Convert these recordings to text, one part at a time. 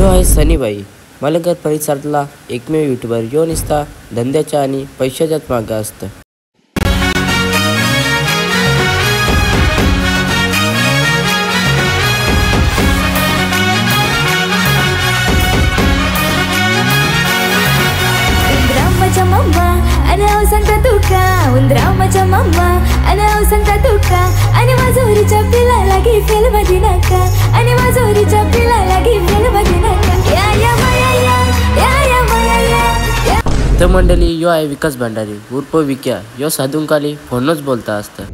जो आहे सनीबाई मलंगर परिसरातला एकमेव यूट्यूबर यो निसता धंद्याच्या आणि पैशाच्याच मागं असतं. उंदरामाच्या मम्मा आणि सांगता तुका उंदरामाच्या मम्मा आणि सांगता तुका आणि माझोरीच्या पिलाला घे फेल मध्ये नका आणि माझोरीच्या पिलाला घे फेल मध्ये नका या या माया या या माया या. तर मंडळी यो आहे विकास भंडारी उर्फ विक्या. यो साधूंकाली फोनच बोलता असतं.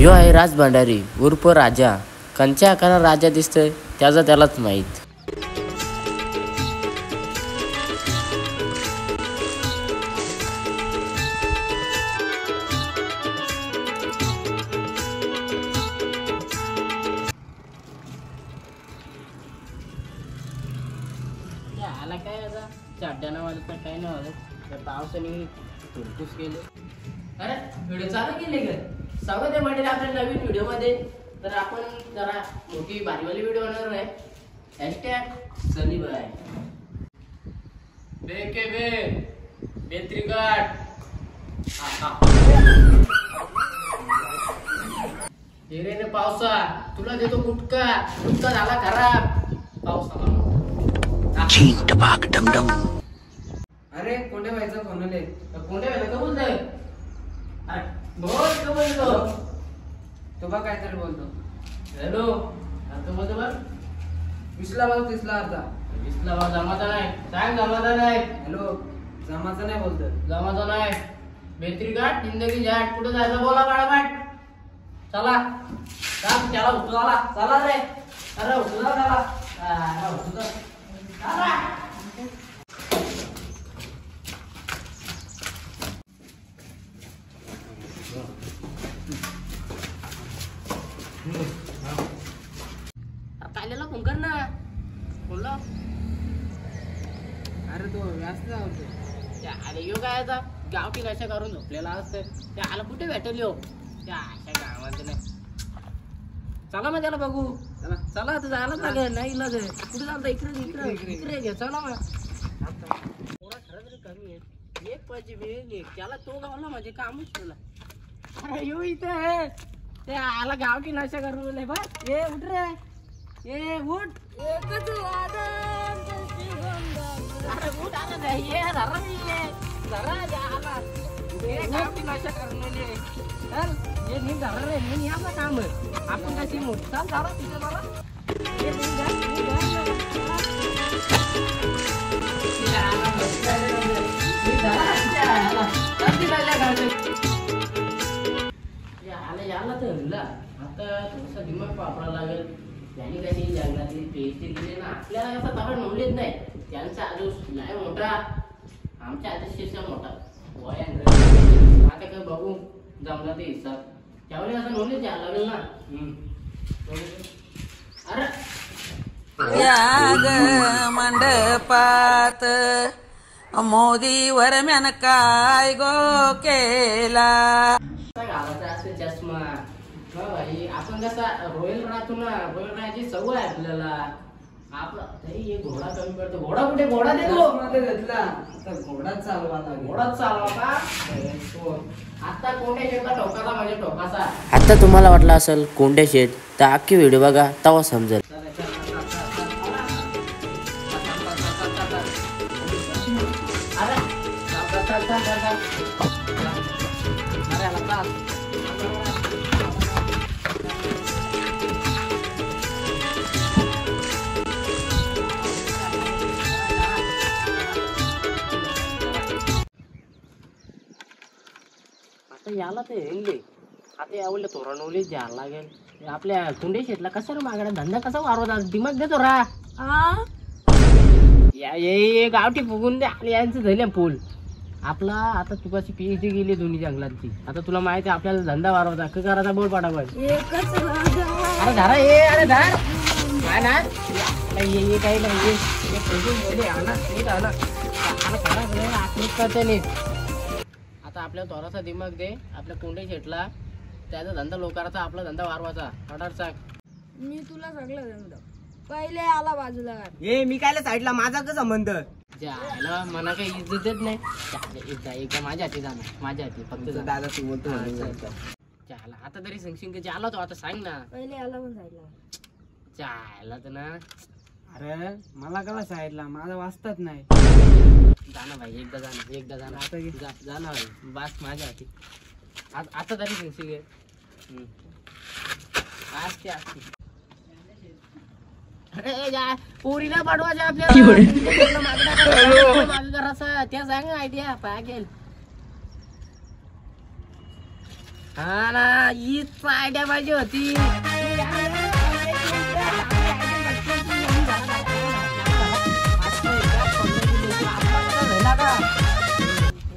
यो आहे राज भंडारी उर्फ राजा. कंच्या आकारात राजा दिसतोय त्याचा त्यालाच माहीत. आला काय आता चड्ड्यानं वाजत पण काय नाही वाजत. पावसाने तुरकूस केले. अरे व्हिडिओ चालू केले का? स्वागत आहे मंडळी आपल्या नवीन व्हिडिओमध्ये. तर आपण जरा मोठी भारीवाली व्हिडिओ होणार आहे. हॅशटॅग सनीबाई बेके बे बेत्रिकाट हिरेने पावसा तुला देतो गुटका गुटका झाला खराब पावसाला. अरे कोंडे व्हायचा फोन आले. कोंडे व्हायचं का बोलतोय? बोल का बोलतो? तो बा काहीतरी बोलतो. हॅलो आता बोलतो बघ. 20ला भाव 30ला अर्धा. 20ला भाव जमाचा नाही. सांग जमाचा नाही. हॅलो जमाचा नाही बोलतोय. जमाचा नाही. बेत्री गाठ जिंदगी जाट कुठं जायचं बोला बाळाबाट. चला सांग त्याला उठू झाला. चला रे अरे उठू जा त्याला उठू जा. काल्याला फोन कर ना. बोलला अरे तो व्यस्त होतो. त्या आले यो काय आता गावठी कशा करून झोपलेला असतं. त्या आला कुठे भेटेल यो त्या अशा गावात नाही. चला मग त्याला बघू. चला चला आता जायलाच लागेल. नाही इलाज आहे. कुठे चालतं इकडे इकडे इकडे घे. चला मग थोडा खरंच रे कमी आहे. एक पाहिजे वेळ त्याला तो गावला म्हणजे कामच तुला. अरे यो इथे आहे. ते आला गावठी नशा करून बा. ए उठ रे ए उठ. एकच वादन अरे उठ आला नाही. ये धरा मी ये धरा आला ये गावठी नशा करून चल ये नीट धरा रे. मी आपलं काम आहे. आपण कशी मोठ चाल धरा तिथे मला ये नीट याला तर हल्ला आता थोडासा दिमाग वापरावा लागेल. त्यांनी कशी जंगलातली पेस्टी दिली ना आपल्याला कसा तवड नवलेच नाही. त्यांचा आजूस नाही मोठा आमच्या आजूशीचा मोठा आता काय बघू जमला ते हिसाब त्यावेळी असं नवलेच द्यायला लागेल ना. अरे मंडपात मोदी वरम्यान काय गो केला. घालायचा असते चष्मा भाई. आपण कसा रोयल राहतो ना. रोयल राहायची सवय आहे आपल्याला. आपला तरी हे घोडा कमी पडतो. घोडा कुठे घोडा देतो मध्ये घेतला आता घोडाच चालवा लागला. घोडाच चालवा का आता कोंड्या शेटला ठोकाचा म्हणजे ठोकाचा. आता तुम्हाला वाटलं असेल कोंड्या शेट तर अख्खी व्हिडिओ बघा तेव्हा समजेल. आता याला ते हेंगले आता यावले तोरणवले जायला लागेल. आपल्या कुंडे शेतला कसा रे मागडा धंदा कसा वारवता दिमाग देतो रा. या ये गावठी फुगून दे आपल्या यांचं झाले पूल आपला. आता तुझी PhD गेली दोन्ही जंगलांची. आता तुला माहिती आहे आपल्याला धंदा वारवता क करायचा बोल पाडा पाहिजे. अरे धारा ये अरे धार काय ना ये काही नाही. आता आपल्या थोडासा दिमाग दे. आपल्या कोंडे शेटला त्याचा धंदा लोकांचा, आपला धंदा वारवाचा. ऑर्डर सांग. मी तुला सगळं सांगतो. पहिले आला बाजूला काढ. ए मी कायला साईडला, माझा का संबंध? ज्याला मना काही इज्जत देत नाही. एकदा माझ्या हाती जाणार, माझ्या हाती फक्त जा. दादा तू म्हणतो ज्याला आता तरी सांगशील की ज्याला तो आता सांग ना. पहिले आला पण साईडला. ज्याला तर ना अरे मला कला साईडला, माझा वाचतात नाही. जाना भाई, एकदा जाना जा ना भाई. बस माझ्या हाती आता तरी सांगशील. असते अरे या पोरीला पाठवायच्या आपल्याला मागं करायचं त्या सांग आयडिया पागेल. हा ना, हीच आयडिया पाहिजे होती.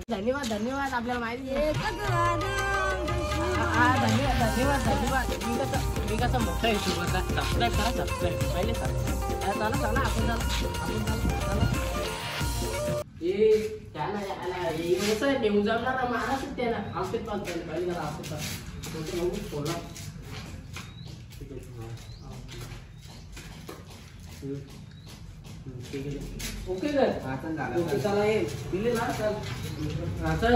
धन्यवाद धन्यवाद, आपल्याला माहिती आहे. धन्यवाद. मी कसं मोठा युट्यूबर, सबस्क्राईब करा, सबस्क्राईब पहिले चला आपण नेऊन जाणार महाराष्ट्र त्याला औषध पाहतो पहिले जरा औषध फोडला. ओके ओके चला ये दिले ना. चल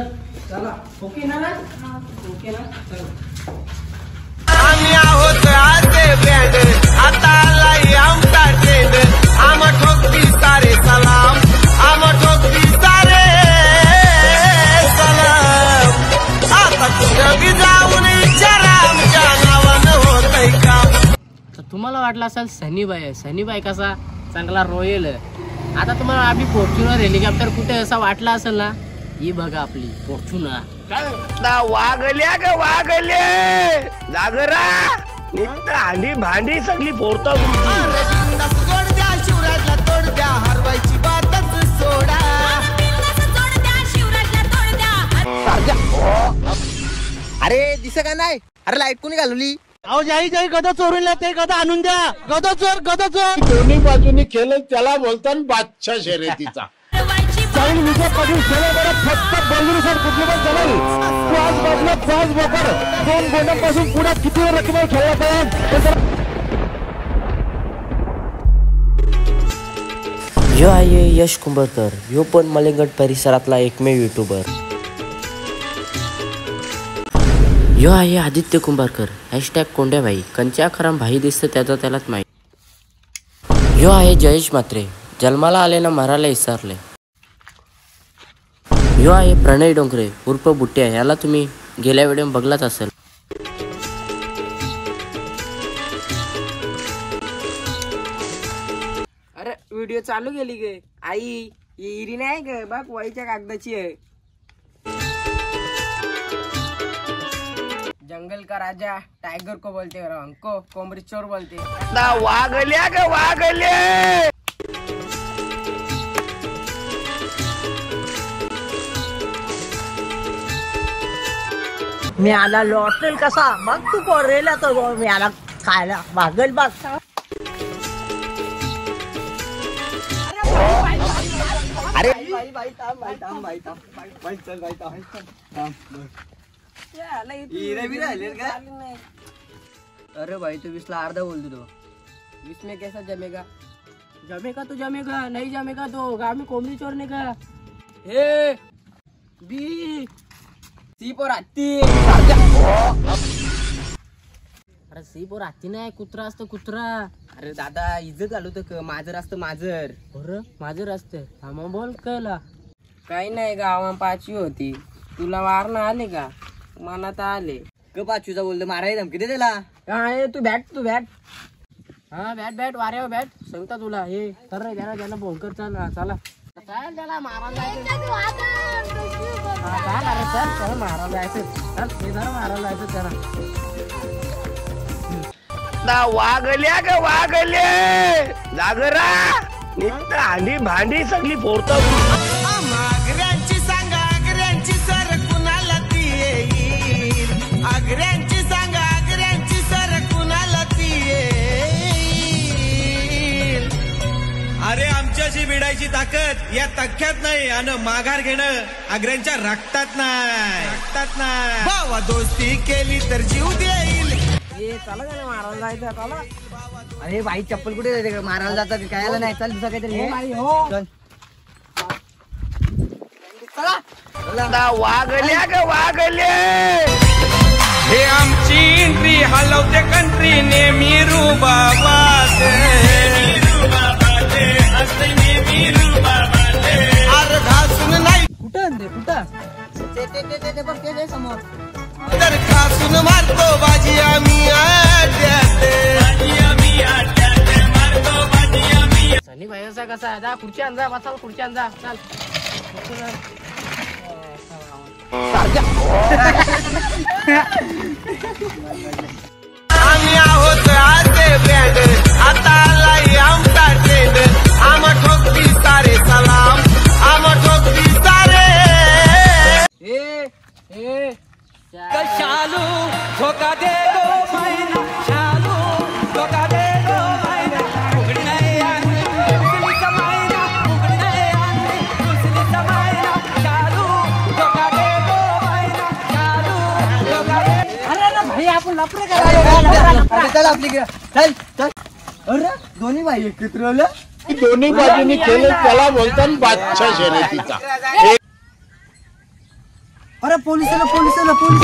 चला ओके ना ओके ना. चल आम्ही आहोत आते ब्रँड, आता आलाय आमचा ट्रेंड. आम ठोकती सारे सलाम, आम ठोकती सारे सलाम. आता कुठं जाऊन विचारा आमच्या नावानं होतंय का. तर तुम्हाला वाटलं असेल सनीबाई कसा चांगला रोयल. आता तुम्हाला आपली फॉर्च्युनर हेलिकॉप्टर कुठे असा वाटला असेल ना, ही बघा आपली फॉर्च्युनर. वागल्या ग वागले जागरा निघत हांडी भांडी सगळी फोडतो. तोड द्या शिवराजला, तोड द्या हरवायची बातच सोडा. अरे दिसत का नाही? अरे लाईट कोणी घालवली? अहो जाई गदा चोरून ते गदा आणून द्या. गदा चोर दोन्ही बाजूनी केलं त्याला बोलतात बादशाह शर्यतीचा. चालेल विजयापासून फक्त बंदुरीसाठी कुठली पण चालेल. पाच बाजूला 5 बोकर 2 गोंड्यापासून पुढे किती रकमेवर खेळला पाहिजे. यो आहे यश कुंभरकर, यो पण मलिंगड परिसरातला एकमेव युट्यूबर. यो आहे आदित्य कुंभारकर, हॅशटॅग कोंड्याभाई. कंच्या खराम भाई दिसतं त्याचा त्यालाच माहीत. यो आहे जयेश म्हात्रे, जन्माला आले ना मराला विसरले. यो आहे प्रणय डोंगरे उर्फ बुट्ट्या, याला तुम्ही गेल्या व्हिडिओ बघलाच असेल. अरे व्हिडिओ चालू गेली गे आई, इरी नाही ग बघ वहीच्या कागदाची आहे. जंगल का राजा टाइगर को बोलते हैं, हमको कोमरी चोर बोलते हैं. वागल्या ग वागले. मी आला लॉटेल कसा मग तू पोरेला तो मी आला खायला मागल बघ. अरे अरे भाई तू 20 ला अर्धा बोलतो तो. 20 में कैसा जमेगा? जमेगा तो जमेगा, नहीं जमेगा तो गामी कोंबडी चोरने का. हे बी सीप और हत्ती. अरे सीप और हत्ती नाही, कुत्रा असतं कुत्रा. अरे दादा इज्जत घालू तर माजर असतं माजर. बरं माझं असतं. हा मग बोल कळला. काही नाही गावा 5वी होती, तुला मारणं आले का? मनात आले ग 5वीचा बोलतो मारायला धमकी दे त्याला. तू बॅट. हा बॅट वाऱ्यावर बॅट सांगता तुला. हे तर रे त्याला फोन कर. चला काय त्याला मारायला त्याला मारायला जायचं. हे जरा मारायला जायचं त्याला. वागल्या ग वागले जागरा निघत हांडी भांडी सगळी फोडतो. आगऱ्यांची सांगा आगऱ्यांची सर कुणाला ती येईल. आगऱ्यांची सांगा आगऱ्यांची सर कुणाला ती येईल. अरे आमच्या वर्षाची भिडायची ताकद या तख्यात नाही आणि माघार घेणं आग्र्यांच्या रक्तात नाही बाबा दोस्ती केली तर जीव देईल. चला का मारायला जायचं चला. अरे बाई चप्पल कुठे जाते मारायला जातात काय नाही चल दुसरं काहीतरी चल वागल्या ग वागले हे आमची एंट्री हलवते कंट्री नेहमी रुबाबात अरे घासून नाही कुठं कुठं ते बघ ते समोर तर घासून मारतो बाजी आम्ही सनी भाई असा कसा आहे जा खुर्ची आण जा बसाल खुर्ची आण जा चाल. आम्ही आहोत आते ब्रँड आता आलाय आमचा ट्रेंड आम ठोकती सारे सलाम आम ठोकती सारे शालू धोका दे दो महिना शालू धोका दे दो महिना उघडी नाही आणली दुसरीचा महिना उघडी नाही आणली दुसरीचा महिना शालू धोका दे दो महिना शालू धोका दे. अरे ना भाई आपण लफडे करायला चल आपली चल चल. अरे दोन्ही भाई एकत्र आलं दोन्ही बाजूनी केलं त्याला बोलतात बादशाह शर्यतीचा. अरे पोलीस आलं पोलीस आलं पोलीस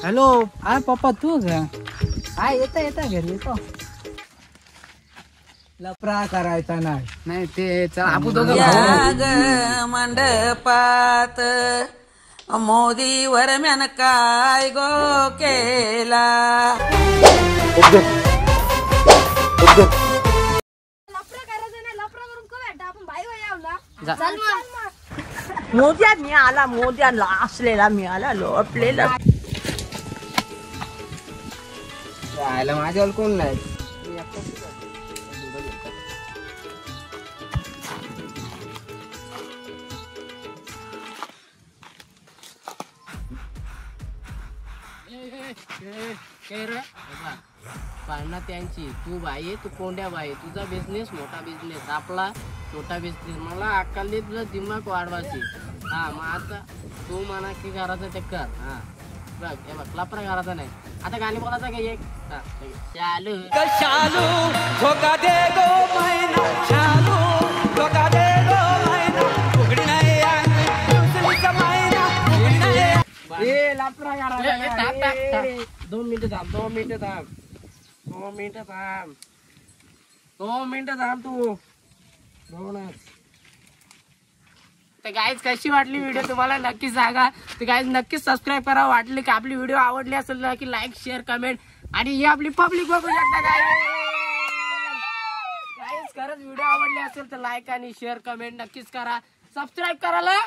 हॅलो अरे पप्पा तू हा येता घरी येतो. लफडा करायचा नाही ते चल आपण दोघं या ग मंडपात मोदी वरम्यान काय गो केला मोद्या मिळाला मोद्याला असलेला मिळाला लोटलेला राहायला माझ्यावर कोण नाही. पाळणा त्यांची तू बाई तू कोंड्या बाई तुझा बिझनेस मोठा बिझनेस आपला छोटा बिझनेस मला अक्काली तुझा दिमाग वाढवायची. हा मग आता तू म्हणा की घराचा चक्कर हा बघ हे बघ लपरा घराचा नाही आता गाणी बोलायचं का एक चालू शालू धोका दे दो महिना शालू धोका दे दो महिना उघडी नाही आणली दुसरीचा महिना उघडी नाही. लपरा घराचा 2 मिनिटं थांब 2 मिनिटं थांब 2 मिनिटं थांब 2 मिनिटं थांब तू दोनच. तर गाईज कशी वाटली व्हिडिओ तुम्हाला नक्की सांगा. तर गाईज नक्कीच सबस्क्राईब करा. वाटली की आपली व्हिडिओ आवडली असेल ना की लाईक शेअर कमेंट आणि ही आपली पब्लिक बघू शकता. गाईज खरंच व्हिडिओ आवडली असेल तर लाईक आणि शेअर कमेंट नक्कीच करा. सबस्क्राईब करायला